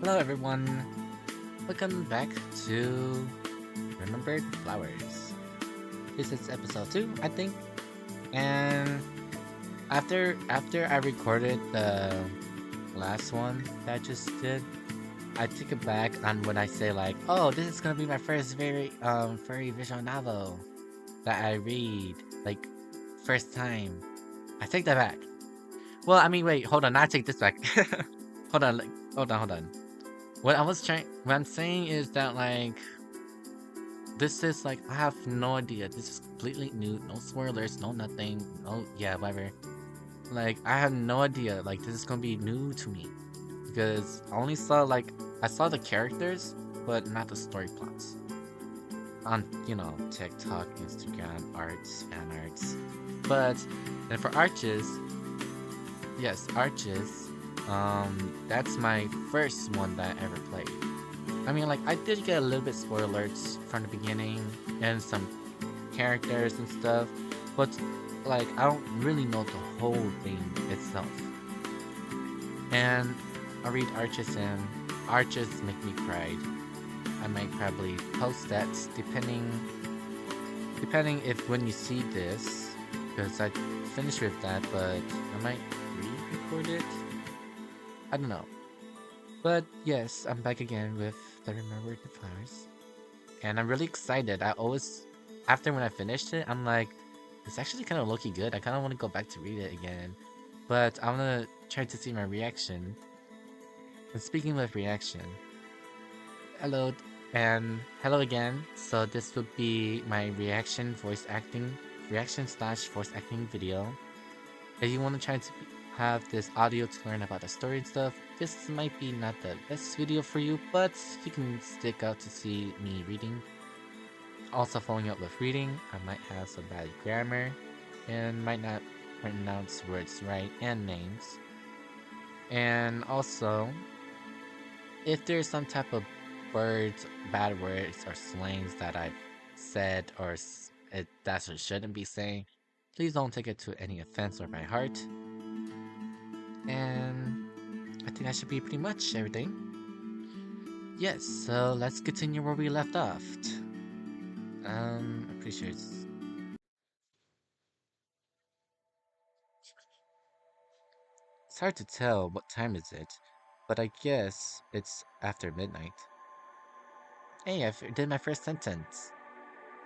Hello everyone, welcome back to Remembered Flowers. This is episode 2, I think. And after I recorded the last one that I just did, I took it back on when I say like, oh, this is gonna be my first very furry visual novel that I read, like first time. I take that back. Well, I mean wait, hold on, I take this back. hold on, hold on. What I'm saying is that like this is like I have no idea. This is completely new. No spoilers. No nothing. No yeah whatever. Like I have no idea. Like this is gonna be new to me because I only saw like I saw the characters, but not the story plots on TikTok, Instagram, arts, fan arts. But and for Arches, yes, Arches. That's my first one that I ever played. I mean, like, I did get a little bit spoilers from the beginning and some characters and stuff, but like, I don't really know the whole thing itself. And I read Arches and Arches make me cry. I might probably post that depending if when you see this, because I finished with that, but I might re-record it. I don't know. But yes, I'm back again with the Remember the Flowers. And I'm really excited. I always, after when I finished it, I'm like, it's actually kind of low-key good. I kind of want to go back to read it again, but I'm gonna try to see my reaction. And speaking of reaction, hello and hello again. So this would be my reaction slash voice acting video. If you want to try to have this audio to learn about the story and stuff, this might be not the best video for you, but you can stick out to see me reading. Also following up with reading, I might have some bad grammar and might not pronounce words right and names. And also, if there's some type of words, bad words, or slangs that I've said or that's what shouldn't be saying, please don't take it to any offense or by heart. And I think that should be pretty much everything. Yes, so let's continue where we left off. I'm pretty sure it's hard to tell what time is it, but I guess it's after midnight. Hey, did my first sentence.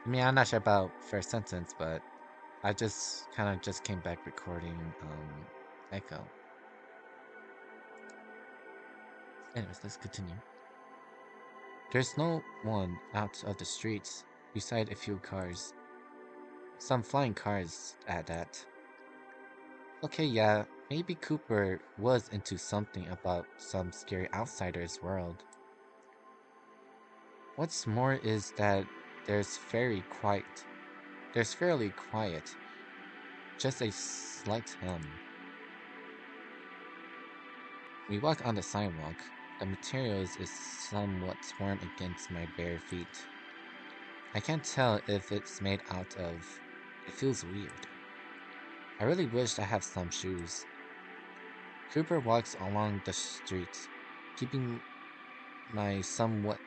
I mean, I'm not sure about first sentence, but I just kind of just came back recording Echo. Anyways, let's continue. There's no one out of the streets, beside a few cars. Some flying cars at that. Okay, yeah, maybe Cooper was into something about some scary outsider's world. What's more is that there's fairly quiet. There's fairly quiet. Just a slight hum. We walk on the sidewalk. The materials is somewhat warm against my bare feet. I can't tell if it's made out of. It feels weird. I really wish I have some shoes. Cooper walks along the street, keeping my somewhat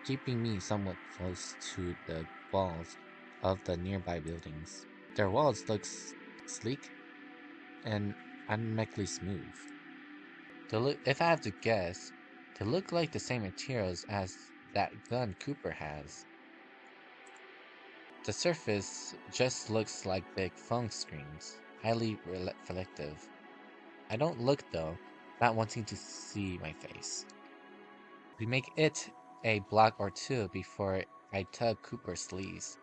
keeping me somewhat close to the walls of the nearby buildings. Their walls look sleek and unmechanically smooth. If I have to guess, they look like the same materials as that gun Cooper has. The surface just looks like big phone screens, highly reflective. I don't look though, not wanting to see my face. We make it a block or two before I tug Cooper's sleeves.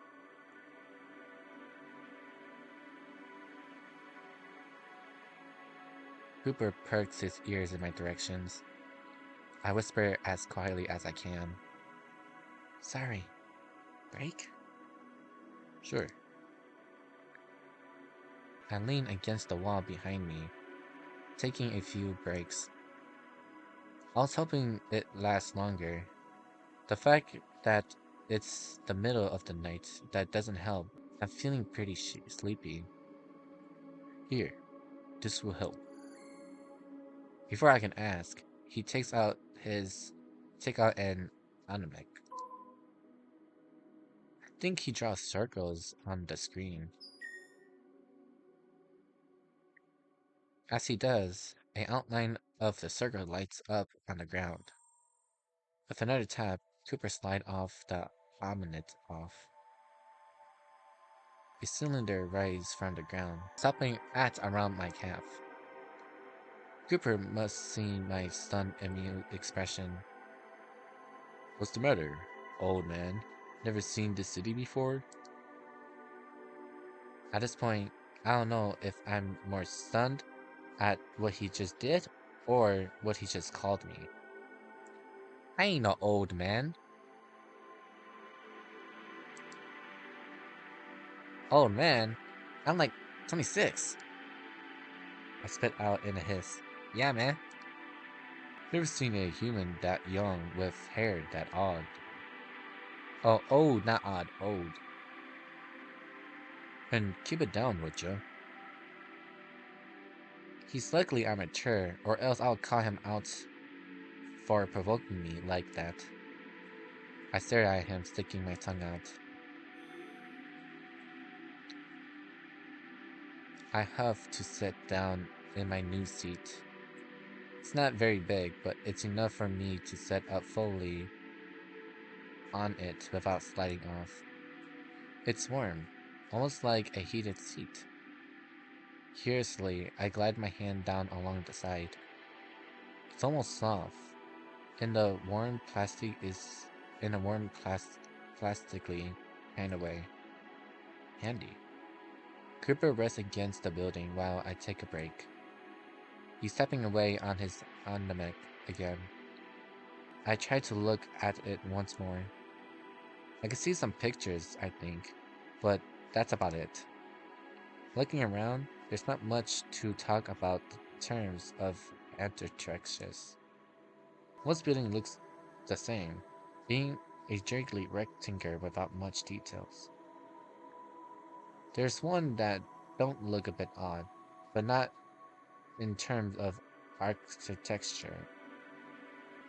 Cooper perks his ears in my directions. I whisper as quietly as I can. Sorry. Break? Sure. I lean against the wall behind me, taking a few breaks. I was hoping it lasts longer. The fact that it's the middle of the night, that doesn't help. I'm feeling pretty sleepy. Here, this will help. Before I can ask, he takes out his take out an anime. I think he draws circles on the screen. As he does, an outline of the circle lights up on the ground. With another tap, Cooper slide off the ominous off. A cylinder rises from the ground, stopping at around my calf. Cooper must see my stunned amused expression. What's the matter, old man? Never seen this city before? At this point, I don't know if I'm more stunned at what he just did or what he just called me. I ain't no old man. Old man? I'm like 26. I spit out in a hiss. Yeah, man. Never seen a human that young with hair that odd. Oh, old, not odd, old. And keep it down, would you? He's likely amateur, or else I'll call him out for provoking me like that. I stared at him, sticking my tongue out. I have to sit down in my new seat. It's not very big, but it's enough for me to set up fully on it without sliding off. It's warm, almost like a heated seat. Curiously, I glide my hand down along the side. It's almost soft, and the warm plastic is in a plastically kind of way. Handy. Cooper rests against the building while I take a break. He's stepping away on the mech again. I try to look at it once more. I can see some pictures, I think, but that's about it. Looking around, there's not much to talk about in terms of architectures. Most building looks the same, being a jerky rectangle without much details. There's one that don't look a bit odd, but not in terms of architecture.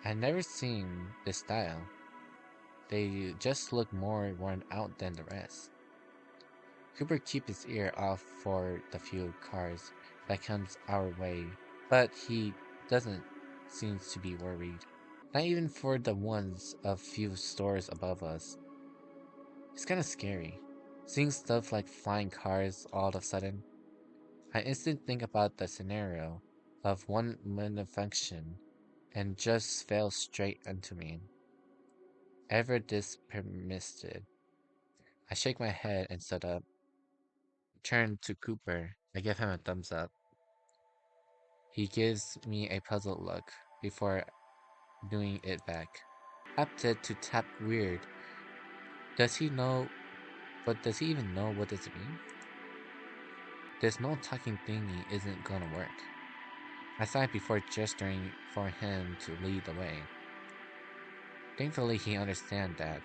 I've never seen this style. They just look more worn out than the rest. Cooper keep his ear off for the few cars that comes our way, but he doesn't seem to be worried. Not even for the ones a few stores above us. It's kinda scary. Seeing stuff like flying cars all of a sudden. I instantly think about the scenario of one malfunction and just fell straight into me. Ever this permitted. I shake my head and stood up. Turn to Cooper. I give him a thumbs up. He gives me a puzzled look before doing it back. Tapped it to tap weird. Does he know, but does he even know what does it mean? This no talking thingy isn't gonna work. I sighed before gesturing for him to lead the way. Thankfully he understands that,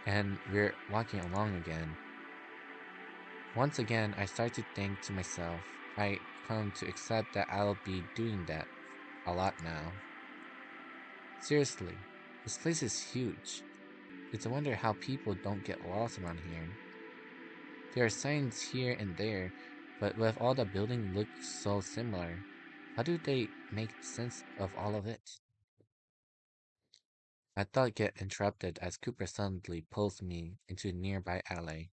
and we're walking along again. Once again, I start to think to myself, I come to accept that I'll be doing that a lot now. Seriously, this place is huge. It's a wonder how people don't get lost around here. There are signs here and there, but with all the buildings look so similar, how do they make sense of all of it? My thought get interrupted as Cooper suddenly pulls me into a nearby alley.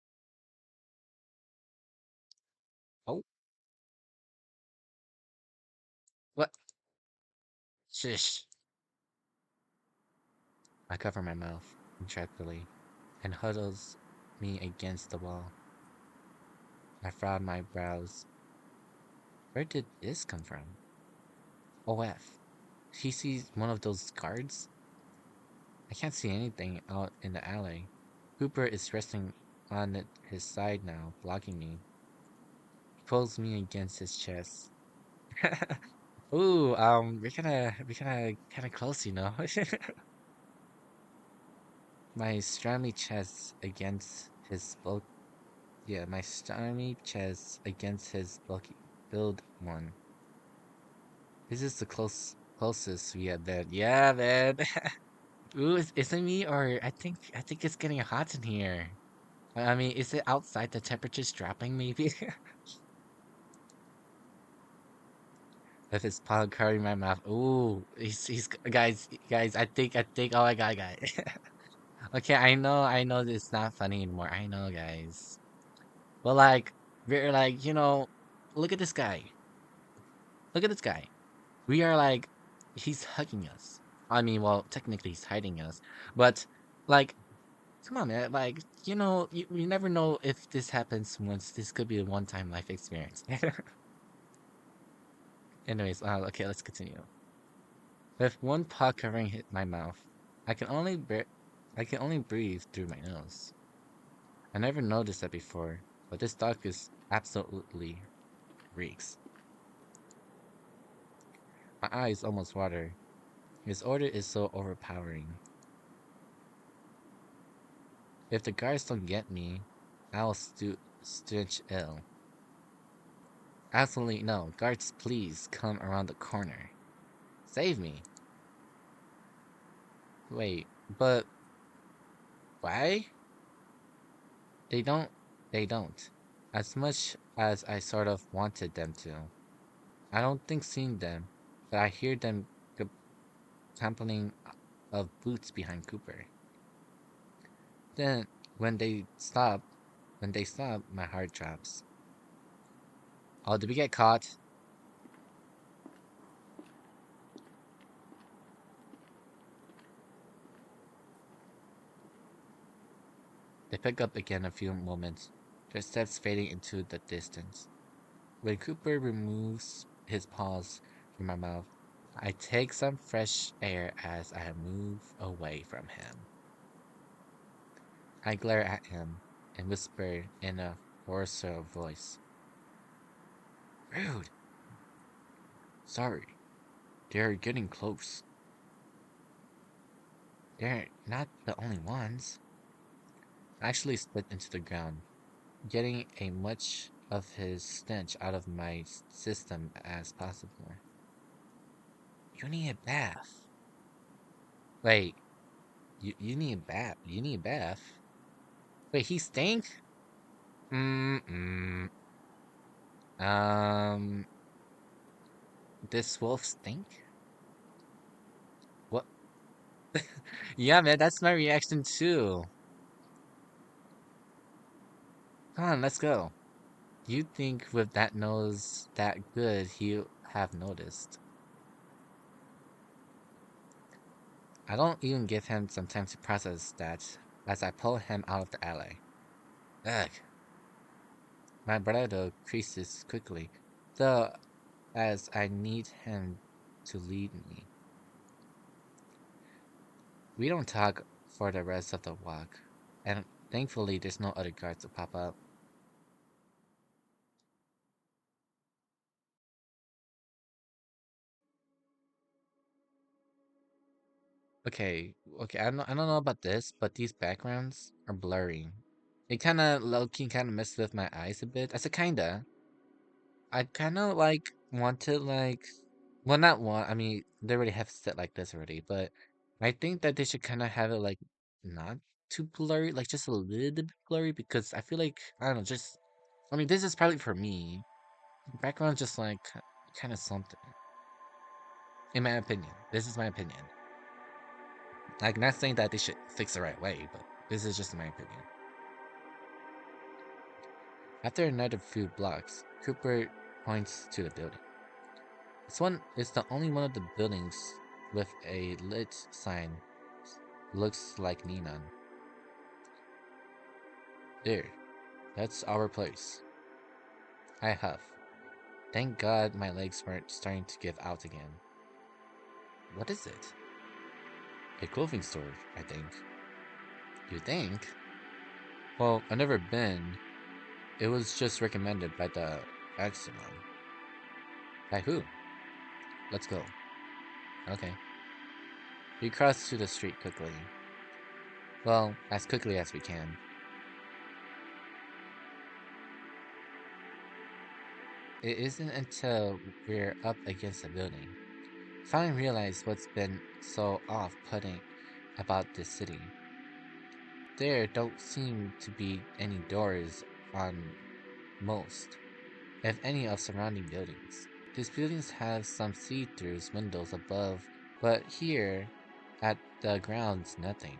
Oh, what? Shish. I cover my mouth interestedly and huddles me against the wall. I frown my brows. Where did this come from? OF. He sees one of those guards? I can't see anything out in the alley. Cooper is resting on his side now, blocking me. He pulls me against his chest. Ooh, we're kinda close, you know. My strammy chest against his bulk. Yeah, my strammy chest against his bulky build one. This is the closest we have been. Yeah, man. Ooh, is it me or I think it's getting hot in here. I mean, is it outside the temperature's dropping maybe? With his palm covering my mouth. Ooh, he's guys, I think oh my god, guys. Okay, I know it's not funny anymore. I know, guys. But like we're like, look at this guy. Look at this guy. We are like he's hugging us. I mean, well, technically he's hiding us. But like come on, man. Like, you never know if this happens once. This could be a one-time life experience. Anyways, okay, let's continue. With one paw covering my mouth, I can only I can only breathe through my nose. I never noticed that before, but this dog is absolutely reeks. My eyes almost water. His odor is so overpowering. If the guards don't get me, I'll stench ill. Absolutely no. Guards, please come around the corner. Save me. Wait, but why? They don't. They don't. As much as I sort of wanted them to. I don't think seeing them, but I hear them trampling of boots behind Cooper. Then, when they stop, my heart drops. Oh, did we get caught? They pick up again a few moments, their steps fading into the distance. When Cooper removes his paws from my mouth, I take some fresh air as I move away from him. I glare at him and whisper in a hoarser voice. Rude! Sorry, they're getting close. They're not the only ones. I actually spit into the ground, getting a much of his stench out of my system as possible. You need a bath. Wait, you need a bath? You need a bath? Wait, he stink? Mm-mm. Um, this wolf stink? What? Yeah, man, that's my reaction too. Come on, let's go. You'd think with that nose that good, he'd have noticed. I don't even give him some time to process that as I pull him out of the alley. Ugh. My brother creases quickly, though, as I need him to lead me. We don't talk for the rest of the walk, and thankfully there's no other guards to pop up. Okay, okay, I don't know about this, but these backgrounds are blurry. It kinda low-key kinda messes with my eyes a bit. I said kinda. I kinda like want to like well not want, I mean they already have set like this already, but I think that they should kinda have it like not too blurry, like just a little bit blurry because I feel like I don't know, just I mean this is probably for me. Background just like kinda something. In my opinion. This is my opinion. Like not saying that they should fix the right way, but this is just my opinion. After another few blocks, Cooper points to the building. This one is the only one of the buildings with a lit sign. Looks like neon. There, that's our place. I huff. Thank God my legs weren't starting to give out again. What is it? A clothing store, I think. You think? Well, I've never been. It was just recommended by the Eczema. By who? Let's go. Okay. We cross to the street quickly. Well, as quickly as we can. It isn't until we're up against the building Finally realized what's been so off-putting about this city. There don't seem to be any doors on most, if any, of surrounding buildings. These buildings have some see-through windows above, but here, at the ground's nothing.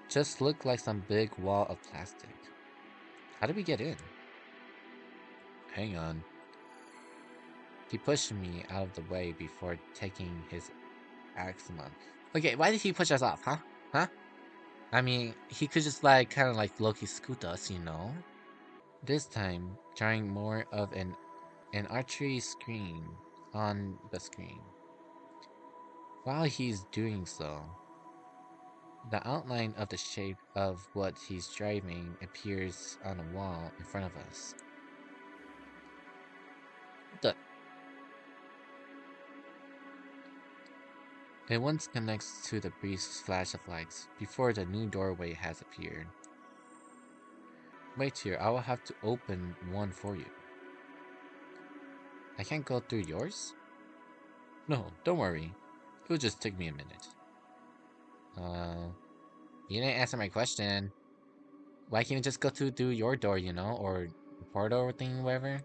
Just look like some big wall of plastic. How did we get in? Hang on. He pushed me out of the way before taking his axima. Okay, why did he push us off, huh? Huh? I mean, he could just like kind of like Loki scoot us, you know? This time, trying more of an archery screen on the screen. While he's doing so, the outline of the shape of what he's driving appears on a wall in front of us. The It once connects to the brief flash of lights before the new doorway has appeared. Wait here, I will have to open one for you. I can't go through yours? No, don't worry. It will just take me a minute. Uh, you didn't answer my question. Why can't you just go through your door, you know, or portal thing, whatever?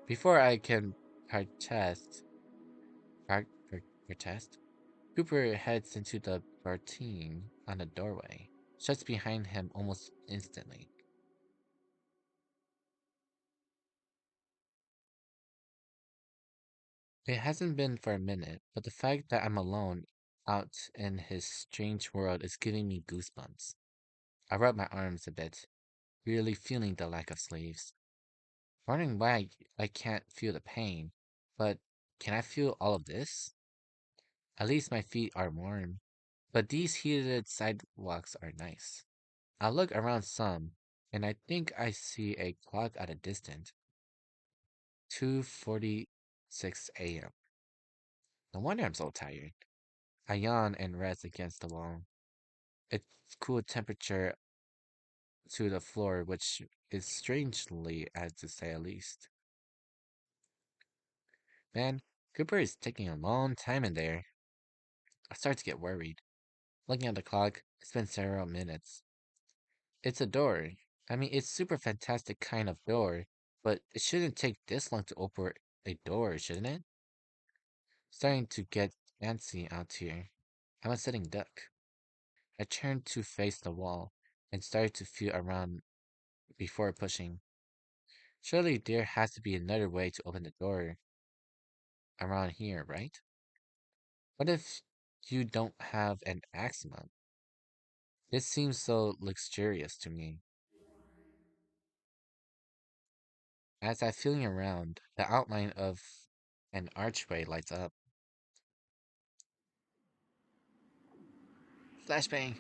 Before I can protest, protest, Cooper heads into the bartine on the doorway, shuts behind him almost instantly. It hasn't been for a minute, but the fact that I'm alone out in his strange world is giving me goosebumps. I rub my arms a bit, really feeling the lack of sleeves. Wondering why I can't feel the pain, but can I feel all of this? At least my feet are warm, but these heated sidewalks are nice. I look around some, and I think I see a clock at a distance. 2:46 a.m. No wonder I'm so tired. I yawn and rest against the wall. It's cool temperature to the floor, which is strangely, as to say at least. Man, Cooper is taking a long time in there. I start to get worried. Looking at the clock, it's been several minutes. It's a door. I mean, it's super fantastic kind of door, but it shouldn't take this long to open a door, shouldn't it? Starting to get fancy out here. I'm a sitting duck. I turned to face the wall and started to feel around before pushing. Surely there has to be another way to open the door around here, right? What if you don't have an axima? This seems so luxurious to me. As I'm feeling around, the outline of an archway lights up. Flashbang!